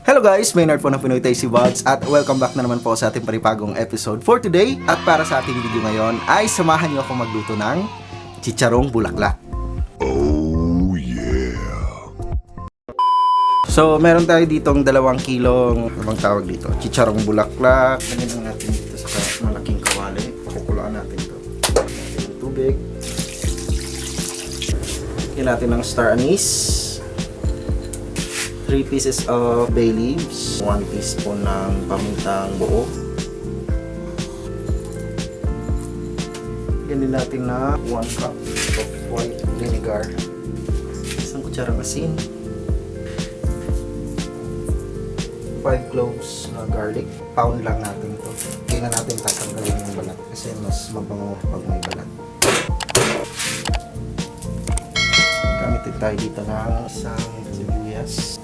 Hello guys, Maynard po ng Pinoy Tasty Vlogs at welcome back na naman po sa ating panibagong episode for today. At para sa ating video ngayon ay samahan niyo ako magluto ng chicharong bulaklak. Oh yeah. So meron tayo ditong 2 kilong, anong tawag dito, chicharong bulaklak. Ganyan lang natin dito sa malaking kawali. Kukulaan natin ito. Natin ng tubig. Lagyan natin ng star anise. 3 pieces of bay leaves, 1 teaspoon ng pamintang buo. Lagyan din natin na 1 cup of white vinegar, 1 kutsarang asin, 5 cloves na garlic. Pound lang natin ito. Hindi na natin tatanggalin yung balat kasi mas mabango pag may balat. Gamitin tayo dito ng isang sibuyas.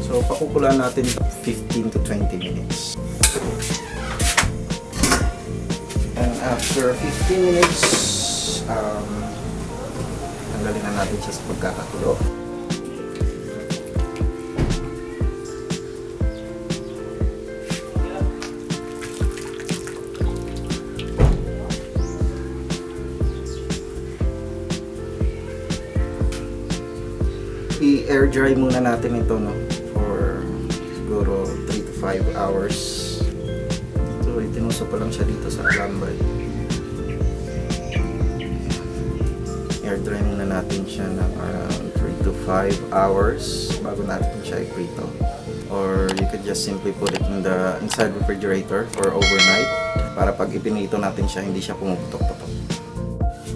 So, pakukulaan natin 15 to 20 minutes. And after 15 minutes, tanggalin na natin siya sa pagkakakulo. I-air dry muna natin ito, no? Siguro 3 to 5 hours. So itinuso pa lang siya dito sa alambay. Air dry muna natin siya ng around 3 to 5 hours bago natin siya i-prito. Or you could just simply put it in the inside refrigerator for overnight para pag ipinito natin siya hindi siya pumuputok-putok.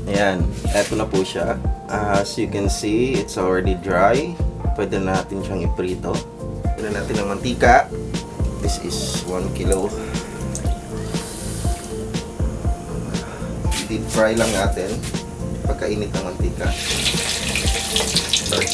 Ayan, eto na po siya. As you can see, it's already dry. Pwede na natin siyang iprito. Lagyan natin ng mantika. This is 1 kilo. Deep fry lang natin pagkainit ng mantika. Slurp.